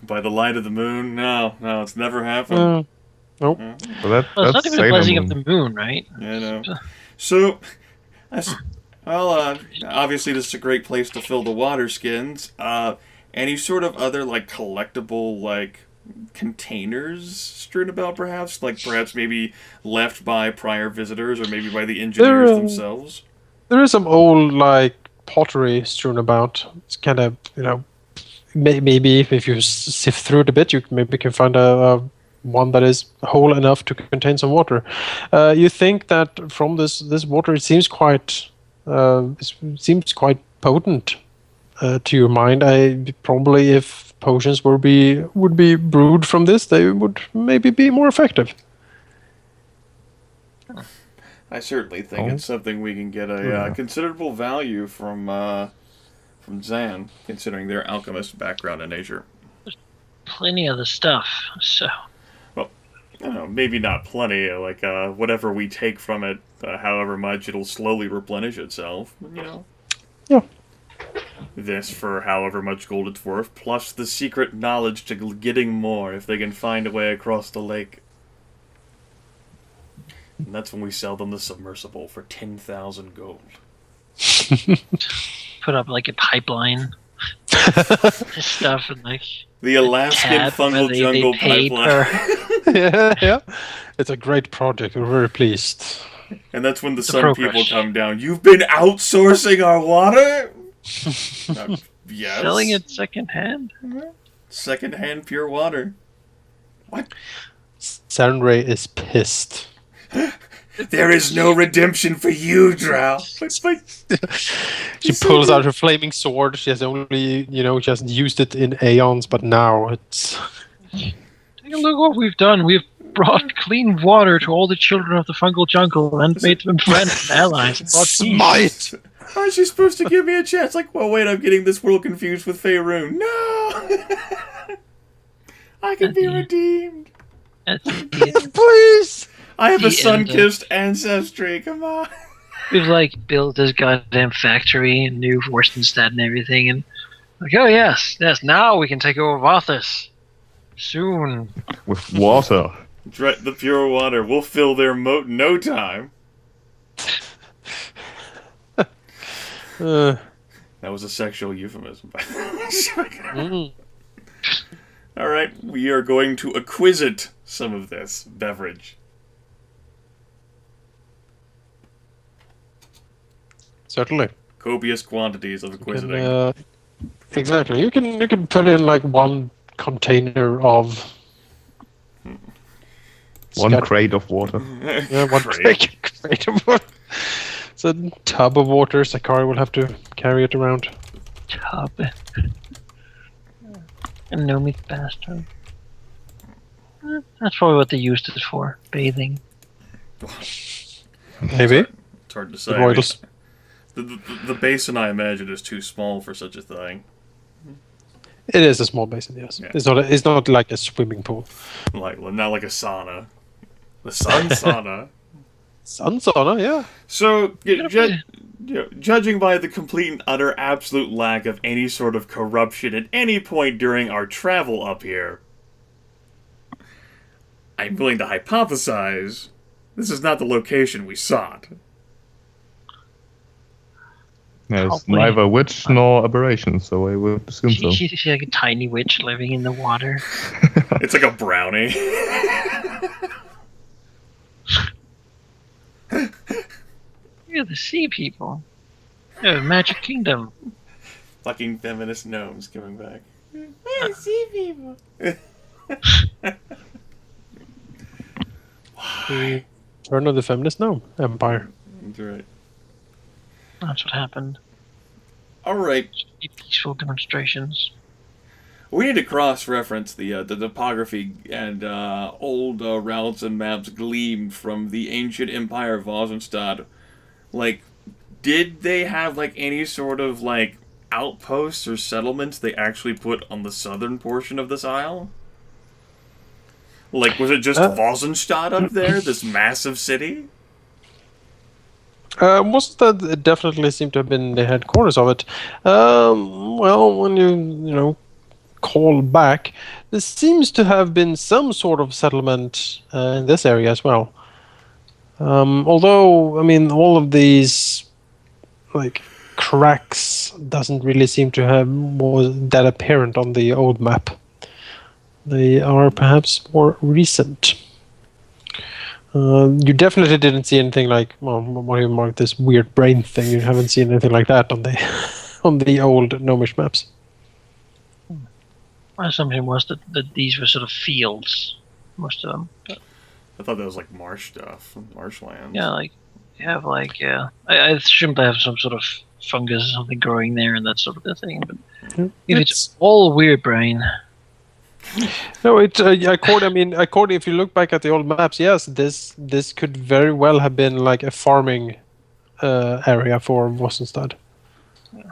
By the light of the moon? No, it's never happened. Nope. Well, Well, it's not even a Sailor blessing Moon. of the moon, right? Yeah, I know. So, obviously this is a great place to fill the water skins. Any sort of other, like, collectible, like, containers strewn about, perhaps? Like, perhaps maybe left by prior visitors, or maybe by the engineers themselves? There is some old, like, pottery strewn about. It's kind of, maybe if you sift through it a bit, you maybe can find a one that is whole enough to contain some water. You think that from this water, it seems quite potent to your mind. Probably if potions would be brewed from this, they would maybe be more effective. I certainly think it's something we can get a considerable value from Zyn, considering their alchemist background in nature. Plenty of the stuff, so... I don't know, maybe not plenty, like, whatever we take from it, however much, it'll slowly replenish itself, Yeah. This for however much gold it's worth, plus the secret knowledge to getting more if they can find a way across the lake. And that's when we sell them the submersible for 10,000 gold. Put up, like, a pipeline. Stuff and, like... The Alaskan fungal jungle pipeline. Yeah. It's a great project. We're very pleased. And that's when the sun people come down. You've been outsourcing our water? Yes. Selling it secondhand? Secondhand pure water. What? Sarenrae is pissed. There is no redemption for you, Drow. She pulls out her flaming sword. She has only, she hasn't used it in aeons, but now it's... Take a look what we've done. We've brought clean water to all the children of the fungal jungle and made them friends and allies. And brought Smite! Aren't you supposed to give me a chance? Like, well, wait, I'm getting this world confused with Faerun. No! I can be redeemed. Please! I have a sun-kissed ancestry, come on. We've, like, built this goddamn factory and new Forstenstead and everything, and like, oh yes, now we can take over Vothis. Soon. With water. The pure water. We'll fill their moat in no time. That was a sexual euphemism. Alright, we are going to acquisite some of this beverage. Certainly. Copious quantities of acquisiting. Exactly. You can put in like one container of one crate of water. Yeah, one crate of water. It's a tub of water. Sakari will have to carry it around. Tub. A gnomic bastard. That's probably what they used it for. Bathing. Maybe. It's hard to say. The basin, I imagine, is too small for such a thing. It is a small basin, yes. Yeah. It's not like a swimming pool. Not like a sauna. The sun sauna. Sun sauna, yeah. So, judging by the complete and utter absolute lack of any sort of corruption at any point during our travel up here, I'm willing to hypothesize this is not the location we sought. There's neither witch nor aberration, so I would assume so. She's like a tiny witch living in the water. It's like a brownie. You're the sea people. You're a magic kingdom. Fucking feminist gnomes coming back. We're sea people. Why? Turn of the feminist gnome empire. That's right. That's what happened. Alright. Peaceful demonstrations. We need to cross-reference the topography and old routes and maps gleamed from the ancient empire of Vosenstad. Like, did they have, like, any sort of, like, outposts or settlements they actually put on the southern portion of this isle? Like, was it just Vosenstad up there, this massive city? Wasn't that it definitely seemed to have been the headquarters of it? Well, when you recall back, there seems to have been some sort of settlement in this area as well. Although, I mean, all of these like cracks doesn't really seem to have was that apparent on the old map. They are perhaps more recent. You definitely didn't see anything like, well, what do you mark this weird brain thing? You haven't seen anything like that on the on the old Gnomish maps. My assumption was that these were sort of fields, most of them. But, I thought that was like marsh stuff, marshlands. yeah, like you have like I assume they have some sort of fungus or something growing there and that sort of thing. But if it's all weird brain. No, according if you look back at the old maps, yes, this could very well have been like a farming area for Vossenstad. Yeah.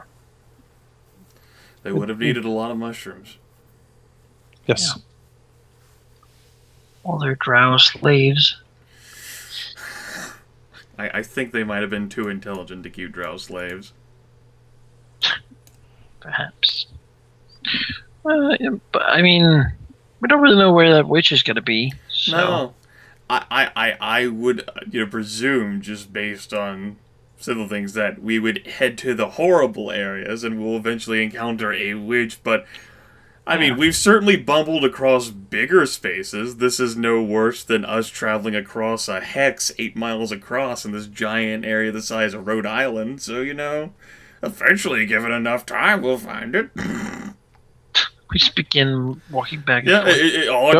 They would have needed a lot of mushrooms. Yes. Yeah. All their drow slaves. I think they might have been too intelligent to keep drow slaves. Perhaps. But I mean, we don't really know where that witch is going to be. So. No, I would presume, just based on several things, that we would head to the horrible areas and we'll eventually encounter a witch. But I mean, we've certainly bumbled across bigger spaces. This is no worse than us traveling across a hex 8 miles across in this giant area the size of Rhode Island. So eventually, given enough time, we'll find it. We just begin walking back. Yeah, all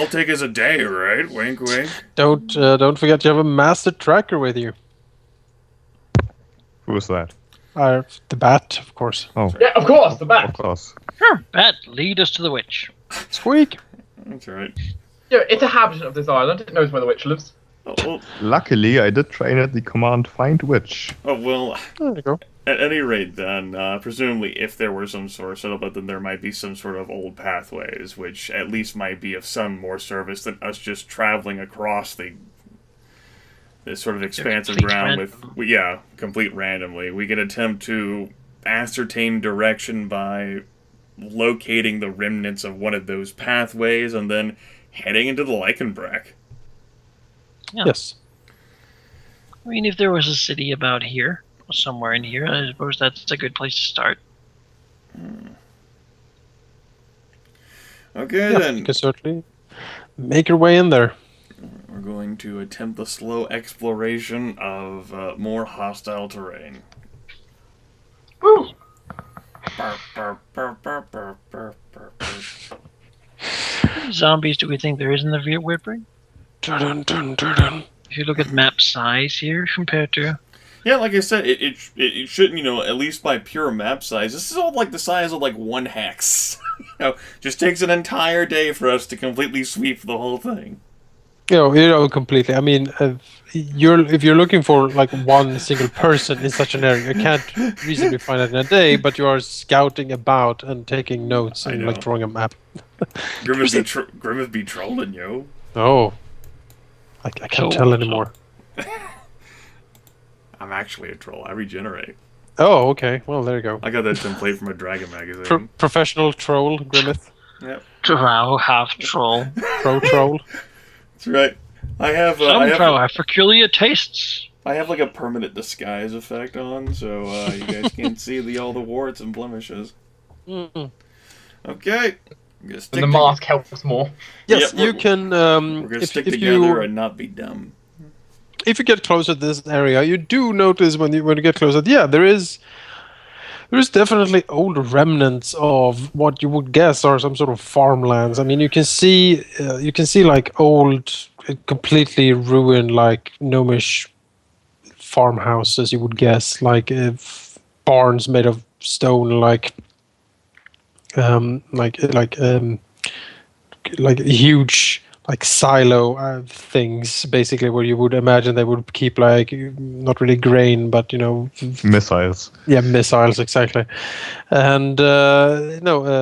take is a day, right? Wink, wink. Don't forget you have a master tracker with you. Who was that? The bat, of course. Oh, Yeah, of course, the bat. of course. Sure, Bat, lead us to the witch. Squeak. That's right. Yeah, it's a habitant of this island. It knows where the witch lives. Oh, Luckily, I did train at the command Find Witch. well, There you go. at any rate, then, presumably, if there were some sort of settlement, then there might be some sort of old pathways, which at least might be of some more service than us just traveling across this sort of expansive ground complete randomly. We can attempt to ascertain direction by locating the remnants of one of those pathways and then heading into the Lycanbrack. Yeah. Yes. I mean, if there was a city about here, or somewhere in here, I suppose that's a good place to start. Okay, Yeah, then. you can certainly make your way in there. We're going to attempt the slow exploration of more hostile terrain. Woo! Burp, burp, burp, burp, burp, burp, burp. How many zombies do we think there is in the Weirbrain? Dun, dun, dun, dun. If you look at map size here compared to... Yeah, like I said, it shouldn't, at least by pure map size. This is all like the size of like one hex. Just takes an entire day for us to completely sweep the whole thing. Completely. I mean, if you're looking for like one single person in such an area, you can't reasonably find it in a day. But you are scouting about and taking notes and like drawing a map. Grimith be trolling, yo. Oh, I can't tell anymore. I'm actually a troll. I regenerate. Oh, okay. Well, there you go. I got that template from a Dragon magazine. Professional troll, Grimith. Yep. Drow, half troll. Troll. That's right. I have. Some drow have peculiar tastes. I have like a permanent disguise effect on, so you guys can't see all the warts and blemishes. Mm. Okay. And the mask helps more. Yes, Yep, you can. We're gonna stick together and not be dumb. If you get closer to this area, you do notice when you get closer. Yeah, there is definitely old remnants of what you would guess are some sort of farmlands. I mean, you can see like old, completely ruined, like gnomish farmhouses. You would guess like barns made of stone, like huge. Like silo things, basically, where you would imagine they would keep like not really grain, but Missiles. Yeah, missiles, exactly, and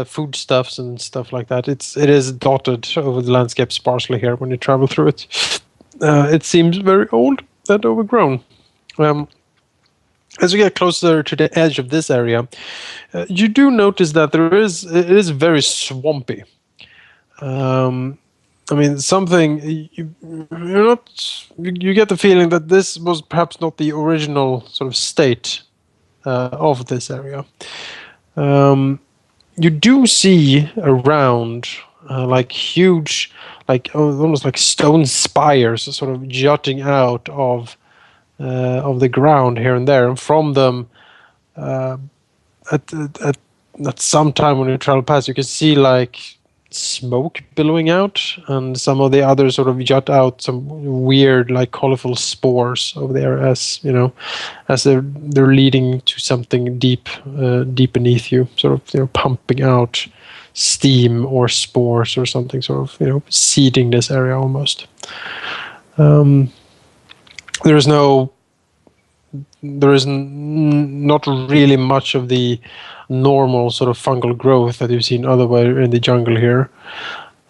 foodstuffs and stuff like that. It is dotted over the landscape sparsely here when you travel through it. It seems very old and overgrown. As you get closer to the edge of this area, you do notice that it is very swampy. I mean, you get the feeling that this was perhaps not the original sort of state of this area. You do see around like huge, like almost like stone spires, sort of jutting out of the ground here and there, and from them, at some time when you travel past, you can see like smoke billowing out, and some of the others sort of jut out some weird, like colorful spores over there, as you know, as they're leading to something deep beneath you, sort of pumping out steam or spores or something, sort of seeding this area almost. There is not really much of the normal sort of fungal growth that you've seen otherwise in the jungle here.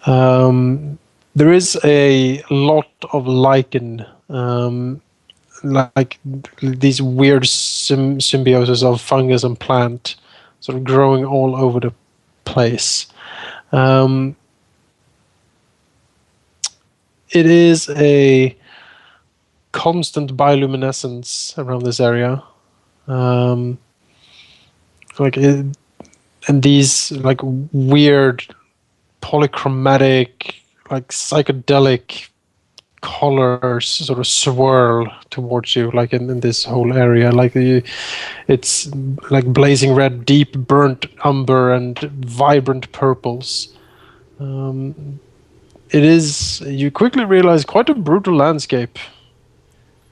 There is a lot of lichen, like these weird symbiosis of fungus and plant, sort of growing all over the place. It is a constant bioluminescence around this area, and these like weird polychromatic, like psychedelic colors sort of swirl towards you, like in this whole area. Like it's like blazing red, deep burnt umber, and vibrant purples. It is, you quickly realize, quite a brutal landscape.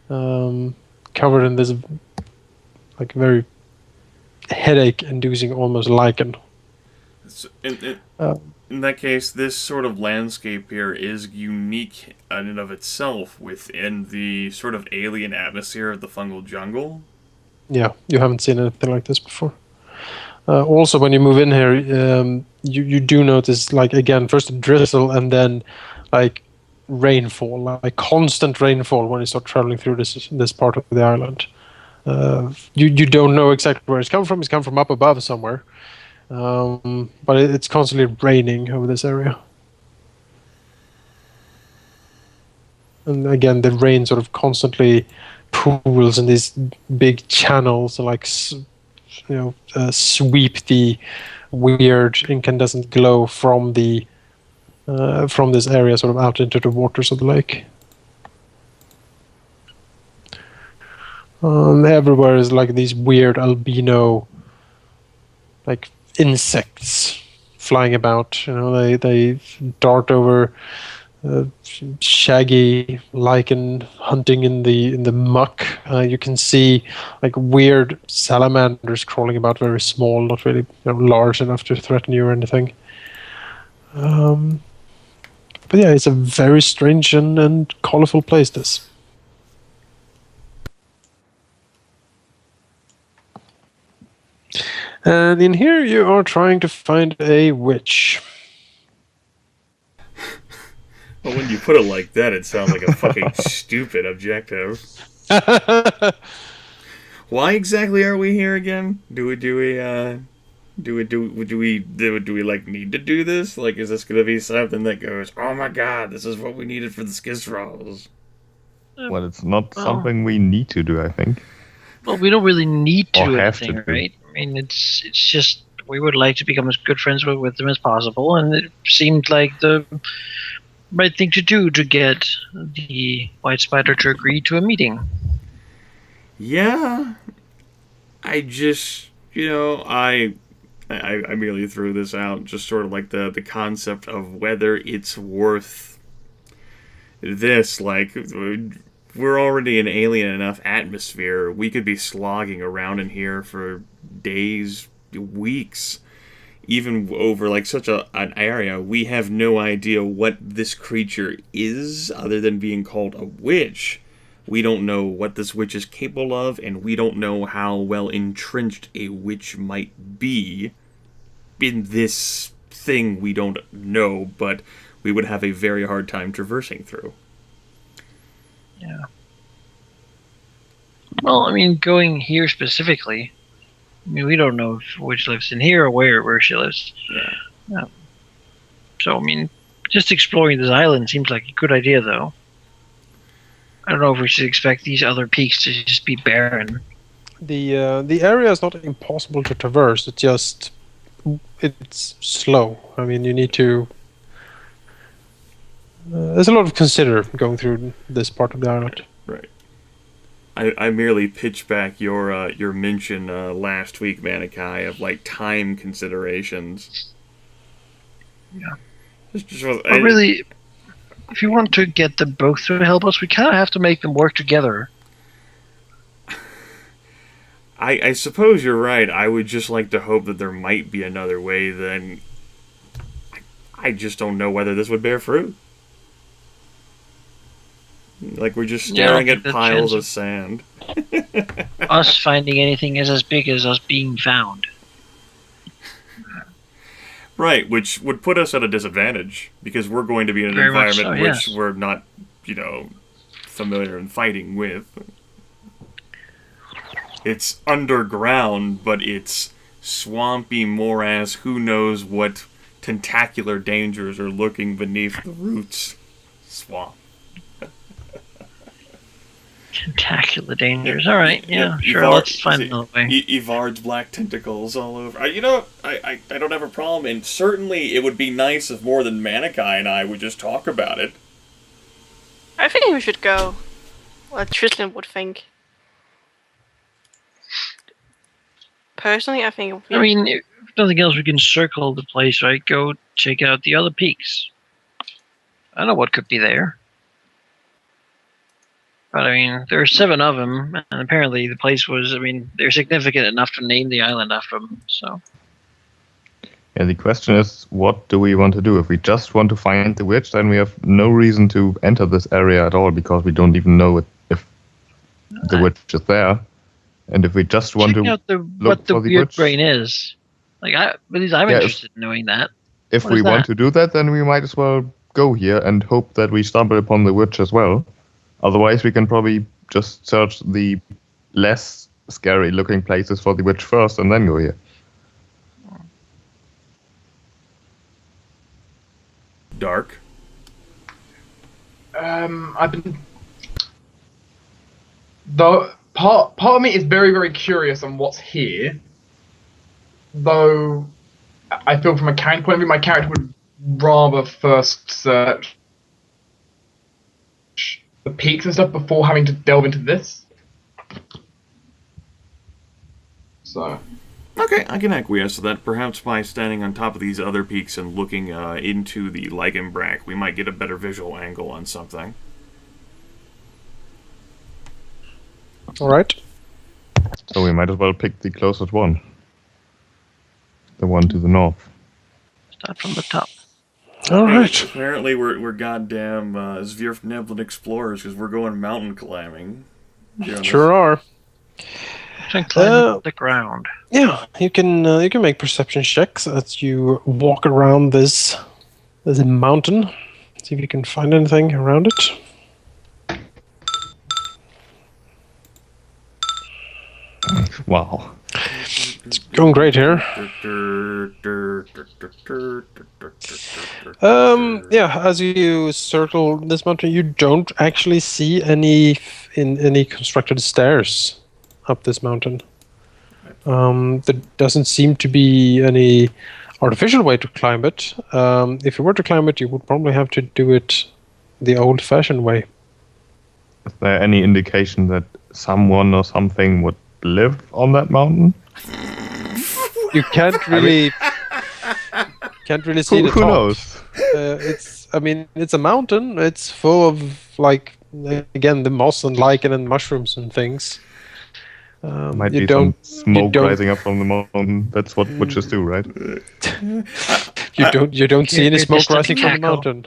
Covered in this like very headache-inducing almost lichen. So in that case, this sort of landscape here is unique in and of itself within the sort of alien atmosphere of the fungal jungle. Yeah, you haven't seen anything like this before. Also, when you move in here, you do notice, like, again, first a drizzle and then like rainfall, like constant rainfall when you start traveling through this part of the island. You don't know exactly where it's come from. It's come from up above somewhere, but it's constantly raining over this area. And again, the rain sort of constantly pools in these big channels, like sweep the weird incandescent glow from this area sort of out into the waters of the lake. Everywhere is like these weird albino, like insects flying about. They dart over shaggy lichen, hunting in the muck. You can see like weird salamanders crawling about, very small, not really large enough to threaten you or anything. But yeah, it's a very strange and colorful place, this. And in here you are trying to find a witch. Well, when you put it like that, it sounds like a fucking stupid objective. Why exactly are we here again? Do we like need to do this? Like, is this gonna be something that goes, oh my god, this is what we needed for the skis rolls? Well, it's not something we need to do, I think. Well, we don't really need to Or do have to anything, do. right? I mean, it's just we would like to become as good friends with them as possible, and it seemed like the right thing to do to get the White Spider to agree to a meeting. Yeah, I just, I merely threw this out, just sort of like the concept of whether it's worth this. Like, we're already an alien enough atmosphere. We could be slogging around in here for days, weeks, even over like such an area. We have no idea what this creature is, other than being called a witch. We don't know what this witch is capable of, and we don't know how well entrenched a witch might be in this thing we don't know, but we would have a very hard time traversing through. Yeah. Well, I mean, going here specifically, I mean, we don't know if which lives in here or where she lives. Yeah. So, I mean, just exploring this island seems like a good idea, though. I don't know if we should expect these other peaks to just be barren. The area is not impossible to traverse. It's slow. I mean, you need to. There's a lot to consider going through this part of the island. Right. I merely pitched back your mention last week, Manaki, of like time considerations. Yeah. But really, if you want to get them both to help us, we kind of have to make them work together. I suppose you're right. I would just like to hope that there might be another way. Then I just don't know whether this would bear fruit. Like we're just staring at piles of sand. Us finding anything is as big as us being found. Right, which would put us at a disadvantage because we're going to be in an environment which we're not, familiar in fighting with. It's underground, but it's swampy morass. Who knows what tentacular dangers are lurking beneath the roots? Swamp. Tentacular dangers. All right, yeah, sure. Let's find another way. Evard's black tentacles all over. I don't have a problem, and certainly it would be nice if more than Manaki and I would just talk about it. I think we should go. What Tristan would think. Personally, I think. I mean, if nothing else, we can circle the place, right? Go check out the other peaks. I don't know what could be there. But, I mean, there are 7 of them, and apparently the place was, they're significant enough to name the island after them, so. Yeah, the question is, what do we want to do? If we just want to find the witch, then we have no reason to enter this area at all, because we don't even know if the witch is there. And if we just want to look what the weird witch, brain is. Like, at least I'm interested in knowing that. If we want to do that, then we might as well go here and hope that we stumble upon the witch as well. Otherwise, we can probably just search the less scary-looking places for the witch first and then go here. Dark? I've been... Part of me is very, very curious on what's here. Though, I feel from a character point of view, my character would rather first search the peaks and stuff before having to delve into this. So. Okay, I can acquiesce to that. Perhaps by standing on top of these other peaks and looking into the Lycanbrack, we might get a better visual angle on something. Alright. So we might as well pick the closest one. The one to the north. Start from the top. Alright. Apparently we're goddamn Zvirfneblan explorers because we're going mountain climbing. Jonas. Sure are. Climb the ground. Yeah, you can make perception checks as you walk around this mountain. See if you can find anything around it. Wow. It's going great here. Yeah, as you circle this mountain, you don't actually see any constructed stairs up this mountain. There doesn't seem to be any artificial way to climb it. If you were to climb it, you would probably have to do it the old-fashioned way. Is there any indication that someone or something would live on that mountain? You can't really see the top. Who knows? It's a mountain. It's full of again the moss and lichen and mushrooms and things. Might be some smoke rising up from the mountain. That's what witches do, right? You don't see any smoke rising from the mountain.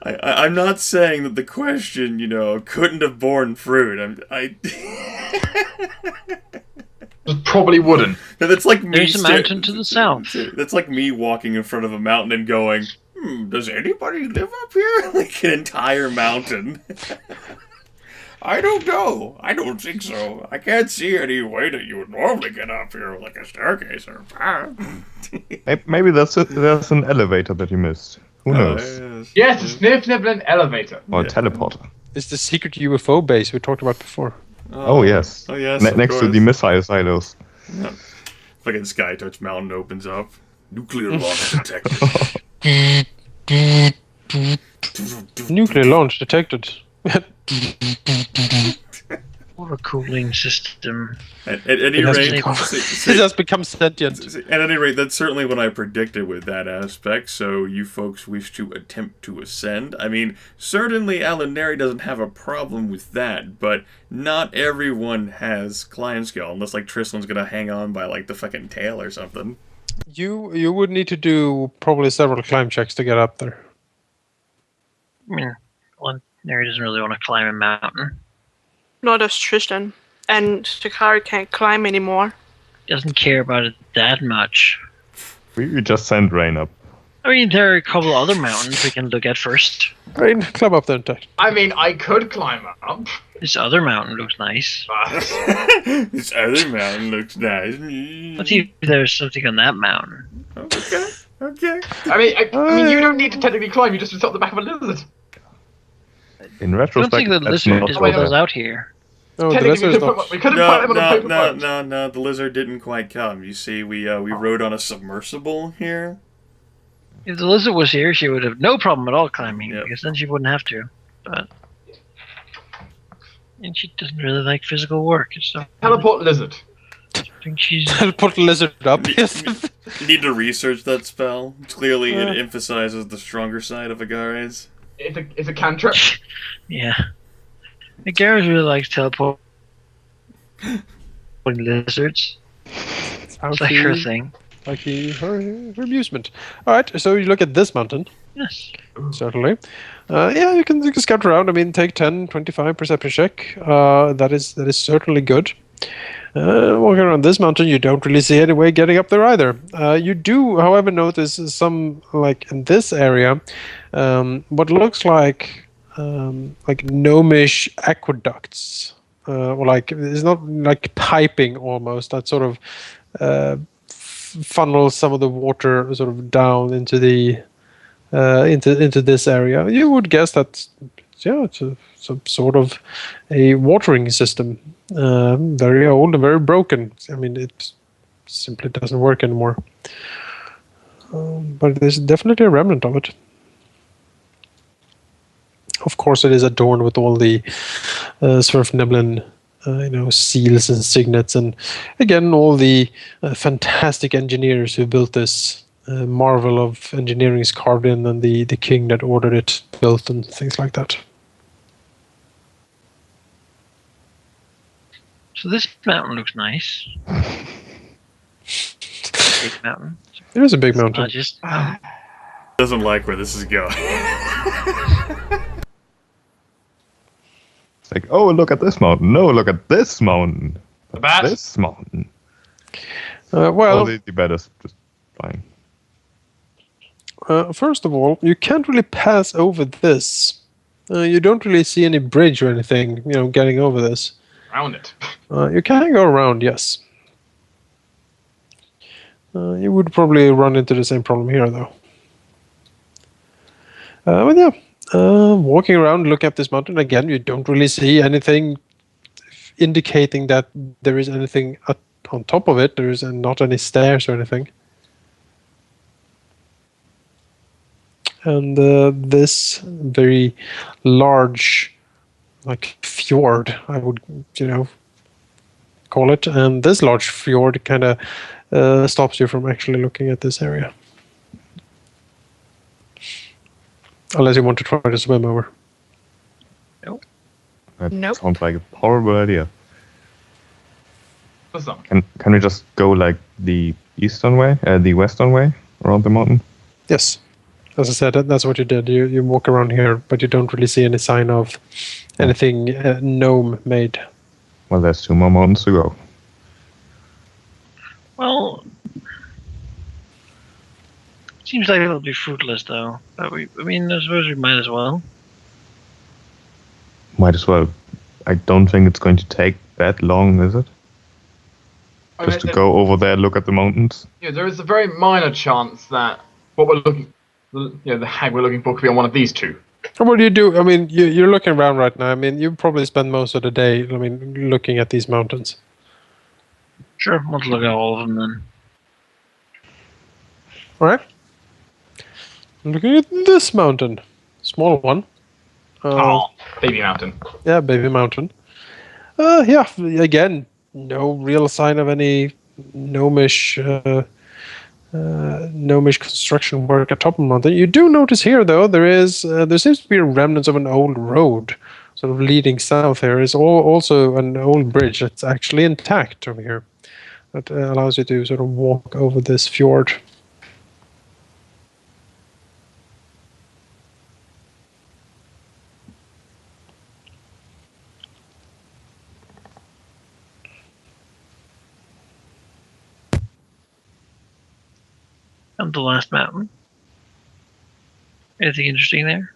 I'm not saying that the question, couldn't have borne fruit. It probably wouldn't. That's like me. There's a mountain to the south. That's like me walking in front of a mountain and going, does anybody live up here? Like an entire mountain. I don't know. I don't think so. I can't see any way that you would normally get up here like a staircase or a path. Maybe there's an elevator that you missed. Who knows? Yes, a sniff, nibble, and elevator. Or a teleporter. It's the secret UFO base we talked about before. Oh yes. Oh yes. Next to the missile silos. Yeah. Fucking Skytouch Mountain opens up. Nuclear launch detected. Nuclear launch detected. Water cooling system. At any It has rate, become- it has become sentient. at any rate, that's certainly what I predicted with that aspect. So you folks wish to attempt to ascend. I mean, certainly Alauneari doesn't have a problem with that, but not everyone has climb skill, unless like Tristlan's gonna hang on by like the fucking tail or something. You would need to do probably several climb checks to get up there. I mean, Alauneari doesn't really want to climb a mountain. Not as Tristan. And Shikari can't climb anymore. Doesn't care about it that much. We just send Rain up. I mean, there are a couple other mountains we can look at first. Rain, climb up then, Tech. I mean, I could climb up. This other mountain looks nice. This other mountain looks nice. Let's see if there's something on that mountain. Okay. Okay. I mean, you don't need to technically climb. You just sit on the back of a lizard. In I don't retrospect, think the that's lizard not is so what bad. goes out here. Oh, the Technically, lizard is not. we could have put him on a paper boat. No. The lizard didn't quite come. You see, we rode on a submersible here. If the lizard was here, she would have no problem at all climbing, Yep. because then she wouldn't have to. But and she doesn't really like physical work. So Teleport lizard. I think she's Put the lizard up. Yes. You need to research that spell. Clearly, it emphasizes the stronger side of Agares. It's a cantrip. yeah. Gareth really likes teleporting lizards. It's like her thing. Like her amusement. All right, so you look at this mountain. Yes. Certainly. Yeah, you can scout around. I mean, take 10, 25 perception check. That is certainly good. Walking around this mountain, you don't really see any way getting up there either. You do, however, notice some, like in this area, what looks like gnomish aqueducts. Or like, it's not like piping almost, that sort of funnels some of the water sort of down into the into this area. You would guess that it's some sort of a watering system, very old and very broken. I mean, it simply doesn't work anymore. But there's definitely a remnant of it. Of course, it is adorned with all the Surfniblin seals and signets, and again, all the fantastic engineers who built this marvel of engineering is carved in, and the king that ordered it built, and things like that. So this mountain looks nice. Big mountain. It is a big mountain. Not just Doesn't like where this is going. It's like, oh, look at this mountain. No, look at this mountain. The bat. This mountain. Well, the bat is just flying. first of all, you can't really pass over this. You don't really see any bridge or anything, getting over this. Around it. You can go around, yes. You would probably run into the same problem here, though. But yeah, walking around, looking up this mountain, again, you don't really see anything indicating that there is anything on top of it. There is not any stairs or anything. And this very large, like, fjord, I would, call it. And this large fjord kind of stops you from actually looking at this area. Unless you want to try to swim over. That Nope. sounds like a horrible idea. For some. Can we just go like the eastern way, the western way around the mountain? Yes. As I said, that's what you did. You walk around here, but you don't really see any sign of anything gnome made. Well, there's 2 more mountains to go. well. Seems like it'll be fruitless, though. But I suppose we might as well. Might as well. I don't think it's going to take that long, is it? Just to go over there, look at the mountains. Yeah, there is a very minor chance that what we're looking, the hag we're looking for could be on one of these two. What do you do? I mean, you're looking around right now. I mean, you probably spend most of the day, looking at these mountains. Sure, let's look at all of them then. All right. I'm looking at this mountain. Small one. Baby mountain. Yeah, baby mountain. Yeah, again, no real sign of any gnomish construction work atop of the mountain. You do notice here, though, there seems to be remnants of an old road, sort of leading south. There is also an old bridge that's actually intact over here, that allows you to sort of walk over this fjord. And the last mountain. Anything interesting there?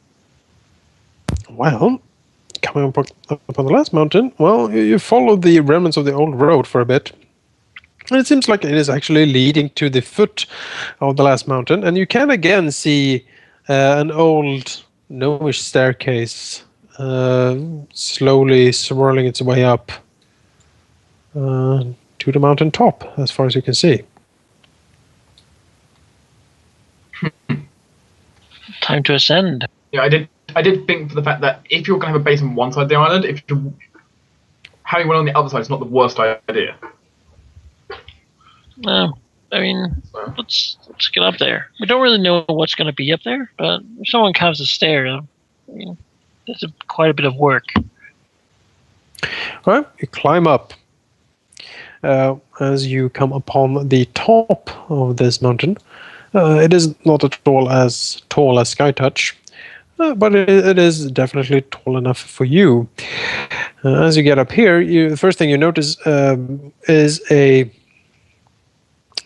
Well, coming up on the last mountain, well, you follow the remnants of the old road for a bit. And it seems like it is actually leading to the foot of the last mountain. And you can again see an old gnomish staircase slowly swirling its way up to the mountain top, as far as you can see. Time to ascend. Yeah, I did think for the fact that if you're going to have a base on one side of the island, having one on the other side is not the worst idea. I mean, let's get up there. We don't really know what's going to be up there, but if someone carves a stair, I mean, that's quite a bit of work. All right, you climb up. As you come upon the top of this mountain, it is not at all as tall as Skytouch, but it is definitely tall enough for you. As you get up here, the first thing you notice is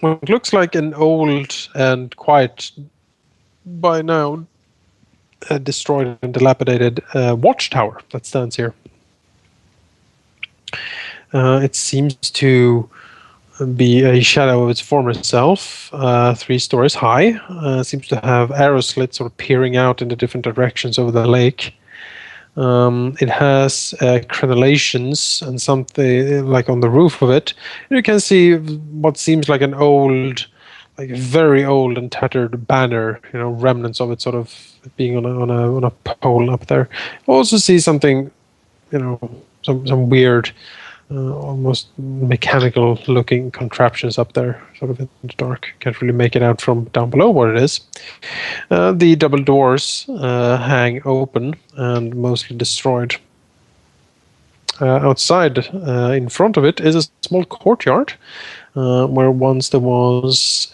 what looks like an old and quite, by now, destroyed and dilapidated watchtower that stands here. It seems to be a shadow of its former self, 3 stories high. Seems to have arrow slits sort of peering out in the different directions over the lake. It has crenellations and something like on the roof of it. You can see what seems like an old, like very old and tattered banner. Remnants of it sort of being on a pole up there. You also see something, some weird. Almost mechanical looking contraptions up there, sort of in the dark. Can't really make it out from down below what it is. The double doors hang open and mostly destroyed. Outside, in front of it, is a small courtyard where once there was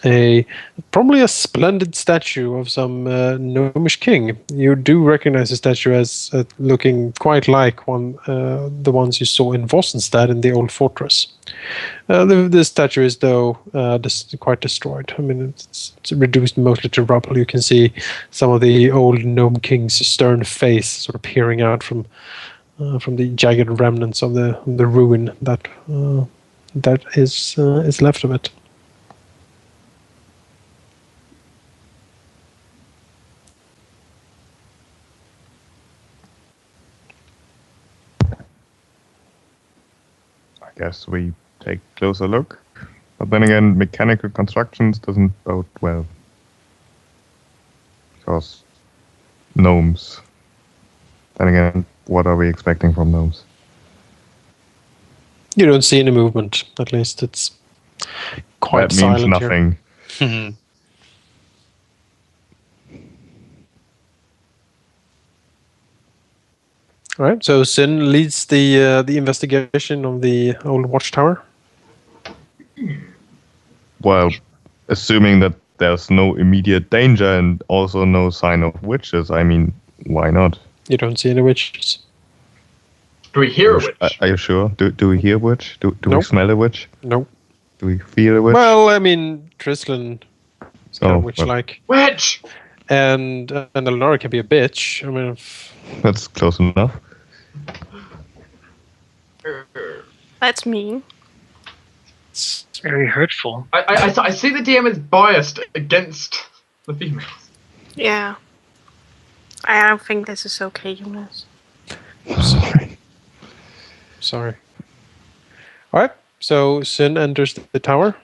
probably a splendid statue of some gnomish king. You do recognize the statue as looking quite like the ones you saw in Vossenstad in the old fortress. The statue is, though, quite destroyed. I mean, it's reduced mostly to rubble. You can see some of the old gnome king's stern face sort of peering out from the jagged remnants of the ruin that is left of it. I guess we take a closer look. But then again, mechanical constructions doesn't bode well. Because gnomes. Then again, what are we expecting from gnomes? You don't see any movement. At least it's quite that means silent nothing. Here. All right. So Zyn leads the investigation of the old watchtower. Well, assuming that there's no immediate danger and also no sign of witches, I mean, why not? You don't see any witches. Do we hear a witch? Are you sure? Do we hear a witch? Do we Nope. smell a witch? No. Do we feel a witch? Well, I mean, Trislan is kind of witch-like. Witch! And Alauneari can be a bitch. I mean, That's close enough. That's mean. It's very hurtful. I see the DM is biased against the females. Yeah. I don't think this is okay, Jonas. Sorry. All right. So Zyn enters the tower.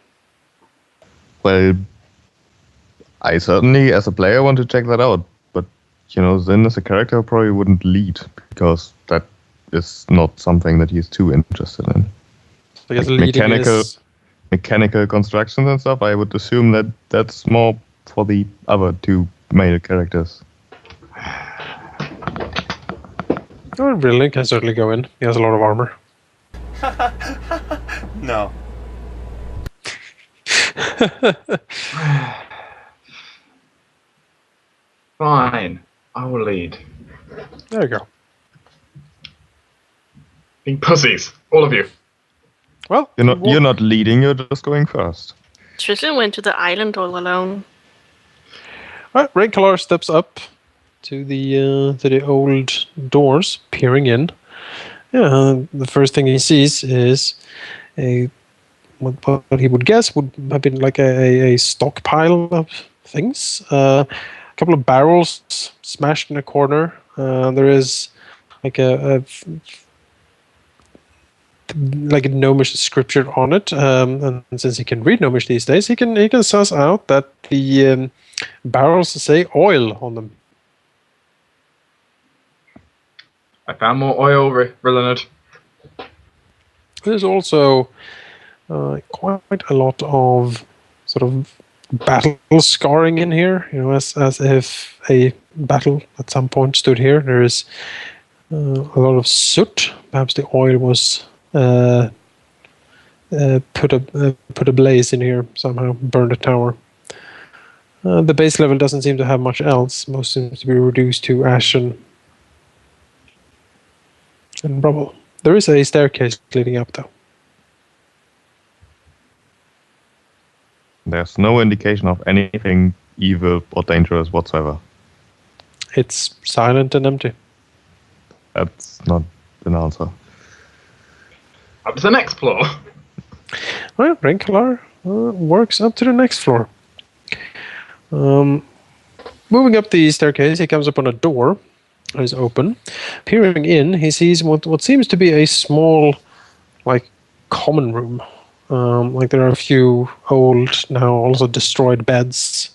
Well, I certainly, as a player, want to check that out. But, Zyn as a character probably wouldn't lead, because that is not something that he's too interested in. I guess Like mechanical constructions and stuff, I would assume that that's more for the other two male characters. Oh, Rilinid can certainly go in. He has a lot of armor. No. Fine, I will lead. There you go. Being pussies, all of you. Well, You're not leading, you're just going first. Tristan went to the island all alone. All right, Rae'nkalar steps up to the old doors, peering in. Yeah, the first thing he sees is what he would guess would have been like a stockpile of things. A couple of barrels smashed in a corner. There is like a gnomish scripture on it, and since he can read gnomish these days, he can suss out that the barrels say oil on them. I found more oil, Rilinid. There's also quite a lot of sort of battle scarring in here, as if a battle at some point stood here. There is a lot of soot. Perhaps the oil was put ablaze in here somehow, burned the tower. The base level doesn't seem to have much else. Most seems to be reduced to ash and rubble. There is a staircase leading up, though. There's no indication of anything evil or dangerous whatsoever. It's silent and empty. That's not an answer. Up to the next floor. Well, Rae'nkalar works up to the next floor. Moving up the staircase, he comes upon a door that is open. Peering in, he sees what seems to be a small, common room. There are a few old, now also destroyed beds.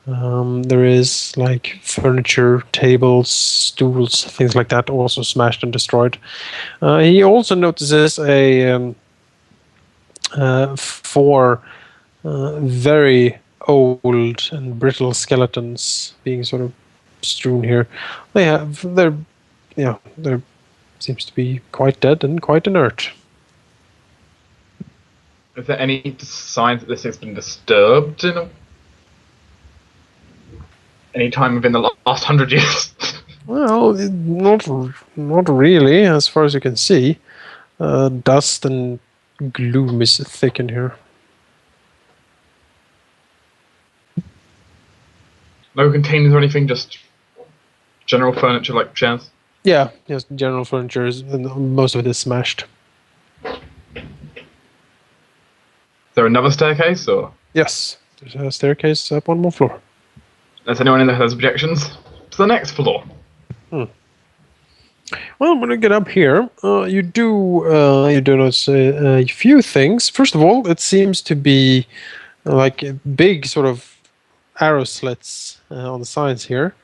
There is furniture, tables, stools, things like that, also smashed and destroyed. He also notices four very old and brittle skeletons being sort of strewn here. They're seems to be quite dead and quite inert. Is there any signs that this has been disturbed any time within the last 100 years? Well, not really, as far as you can see. Dust and gloom is thick in here. No containers or anything, just general furniture like chairs? Yeah, yes, general furniture, most of it is smashed. Is there another staircase, or? Yes, there's a staircase up one more floor. Is anyone in there who has objections? To the next floor. Well, when you get up here, you do notice a few things. First of all, it seems to be big sort of arrow slits on the sides here,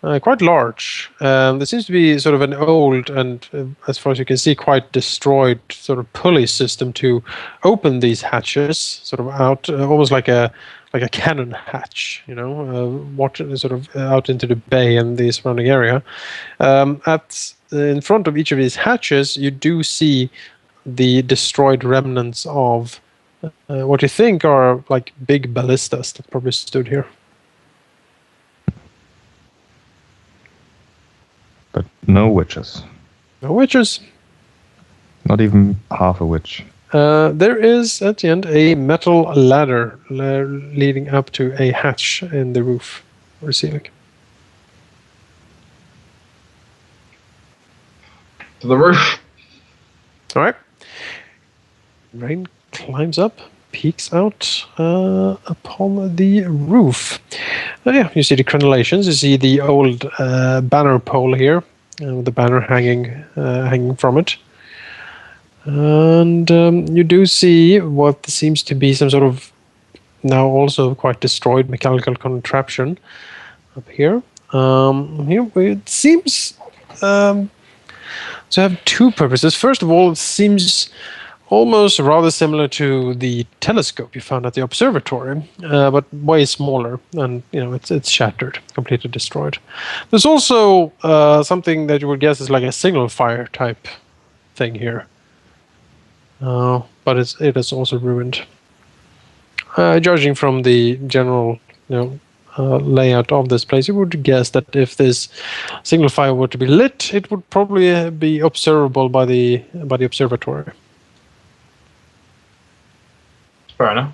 quite large. There seems to be sort of an old and, as far as you can see, quite destroyed sort of pulley system to open these hatches, sort of out, almost like a cannon hatch, watching sort of out into the bay and the surrounding area. In front of each of these hatches, you do see the destroyed remnants of what you think are big ballistas that probably stood here. But no witches. No witches. Not even half a witch. There is, at the end, a metal ladder leading up to a hatch in the roof or ceiling. To the roof. All right. Rain climbs up, peeks out upon the roof. Yeah, you see the crenellations. You see the old banner pole here, with the banner hanging from it. And you do see what seems to be some sort of now also quite destroyed mechanical contraption up here. Here it seems to have two purposes. First of all, it seems almost rather similar to the telescope you found at the observatory, but way smaller, and it's shattered, completely destroyed. There's also something that you would guess is like a signal fire type thing here, but it is also ruined. Judging from the general, layout of this place, you would guess that if this signal fire were to be lit, it would probably be observable by the observatory. Fair enough.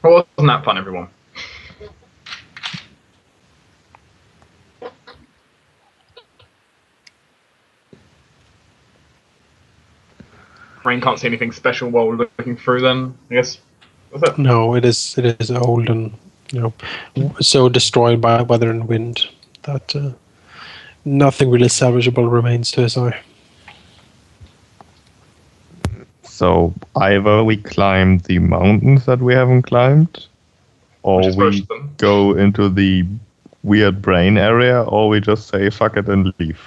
Well, wasn't that fun, everyone? Rain can't see anything special while we're looking through. Then I guess. What's that? No, it is old and so destroyed by weather and wind that nothing really salvageable remains to his eye. So either we climb the mountains that we haven't climbed, or Which is most we of them. go into the weird brain area, or we just say fuck it and leave.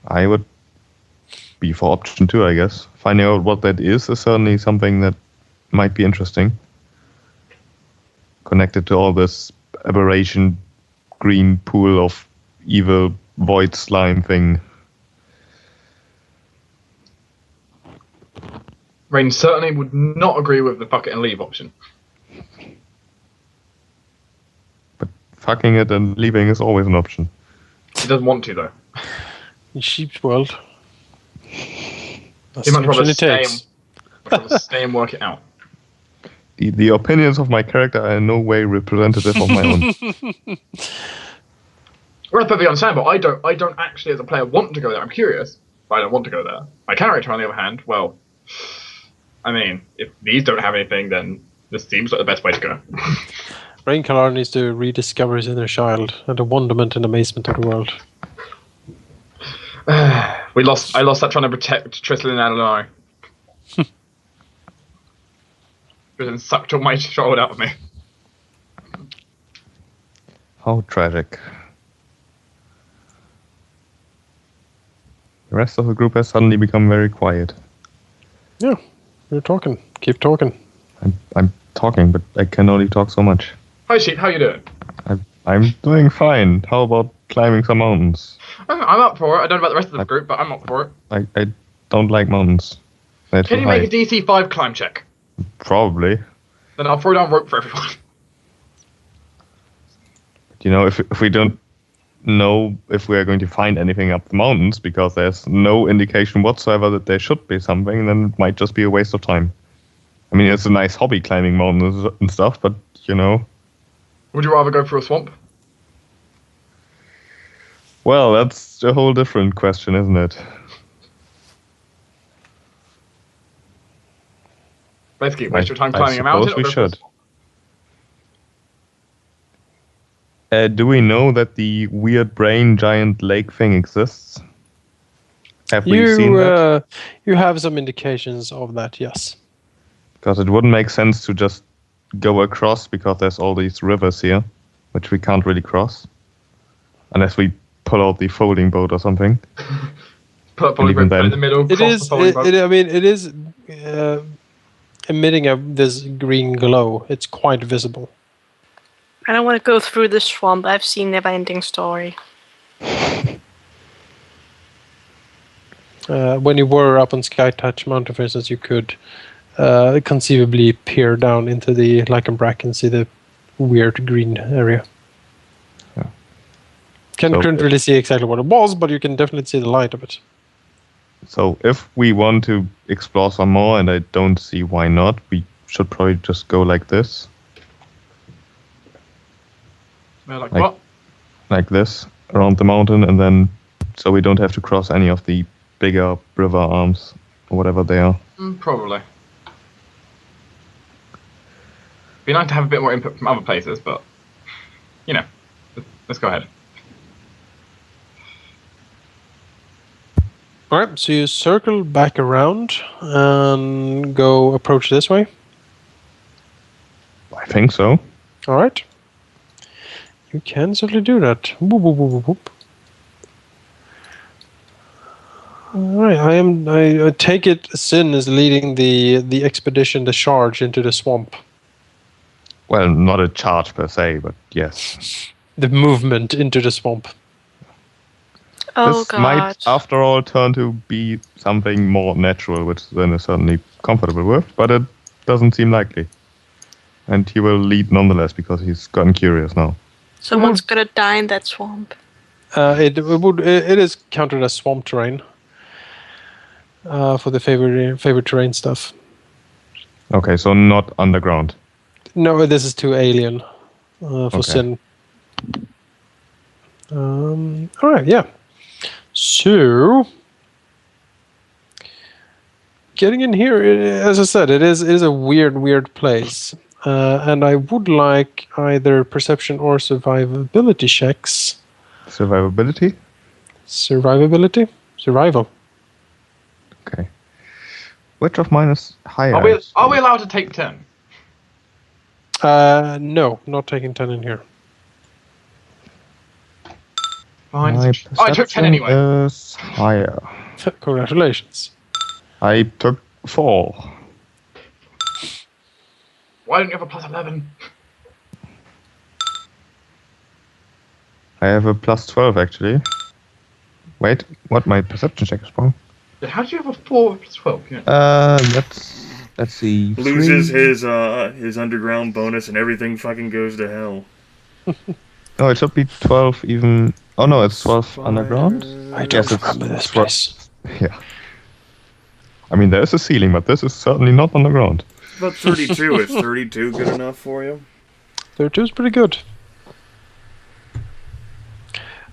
I would be for option 2, I guess. Finding out what that is certainly something that might be interesting. Connected to all this aberration green pool of evil void slime thing. Rain certainly would not agree with the fuck it and leave option. But fucking it and leaving is always an option. He doesn't want to, though. In Sheep's world, that's He might the rather option it takes. stay and work it out. The opinions of my character are in no way representative of my own. Well, that's perfectly understandable. I don't actually, as a player, want to go there. I'm curious, but I don't want to go there. My character, on the other hand, well, I mean, if these don't have anything, then this seems like the best way to go. Rae'nkalar needs to rediscover his inner child and the wonderment and amazement of the world. I lost that trying to protect Tristan and Alauneari. Tristan sucked all my child out of me. How tragic. The rest of the group has suddenly become very quiet. Yeah, you're talking. Keep talking. I'm talking, but I can only talk so much. Hi, Sheep. How you doing? I'm doing fine. How about climbing some mountains? I'm up for it. I don't know about the rest of the group, but I'm up for it. I don't like mountains. They're Can too you high. make a DC 5 climb check? Probably. Then I'll throw down rope for everyone. If we don't know if we are going to find anything up the mountains because there's no indication whatsoever that there should be something, then it might just be a waste of time. I mean, it's a nice hobby climbing mountains and stuff, but Would you rather go through a swamp? Well, that's a whole different question, isn't it? Basically, waste your time I climbing a mountain. suppose we or go should. Do we know that the weird brain giant lake thing exists? Have we seen that? You have some indications of that, yes. Because it wouldn't make sense to just go across because there's all these rivers here, which we can't really cross. Unless we pull out the folding boat or something. Put a folding even boat in the then- middle. It cross is. the folding boat. It is emitting this green glow. It's quite visible. I don't want to go through the swamp. I've seen Neverending Story. When you were up on Skytouch Mountain, for instance, you could conceivably peer down into the lichen bracken and see the weird green area. Yeah. Couldn't really see exactly what it was, but you can definitely see the light of it. So if we want to explore some more, and I don't see why not, we should probably just go like this. They're like, Like- what? Like this, around the mountain, and then so we don't have to cross any of the bigger river arms or whatever they are. Probably. Be nice to have a bit more input from other places, but you know, let's go ahead. All right, so you circle back around and go approach this way. I think so. All right. You can certainly do that. Whoop, whoop, whoop, whoop, whoop. All right, I take it Zyn is leading the expedition, the charge into the swamp. Well, not a charge per se, but yes. The movement into the swamp. Oh This god. might, after all, turn to be something more natural, which Zyn is certainly comfortable with, but it doesn't seem likely. And he will lead nonetheless because he's gotten curious now. Someone's gonna die in that swamp. It is counted as swamp terrain for the favorite terrain stuff. Okay, so not underground. No, this is too alien for Okay. Zyn. All right, yeah. So, getting in here, as I said, it is a weird place. And I would like either perception or survivability checks. Survivability? Survivability? Survival. Okay. Which of mine is higher? Are we allowed to take 10? No, not taking 10 in here. Fine. My Oh, I took 10 anyway. perception is higher. Congratulations. I took 4. Why don't you have a plus 11? I have a plus 12 actually. Wait, what? My perception check is wrong. How did you have a 4 plus 12? Yeah. Let's see. Loses 3. his underground bonus and everything fucking goes to hell. Oh, it should be 12 even. Oh no, it's 12 underground. I Yes, don't it's remember this 12. place. Yeah. I mean, there's a ceiling, but this is certainly not underground. About 32. Is 32 good enough for you? 32 is pretty good.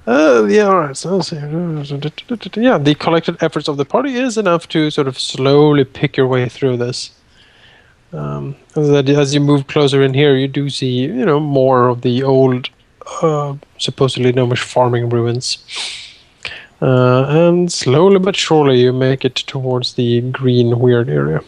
Yeah, alright. So let's see. Yeah, the collected efforts of the party is enough to sort of slowly pick your way through this. As you move closer in here, you do see, more of the old, supposedly gnomish farming ruins. And slowly but surely you make it towards the green weird area.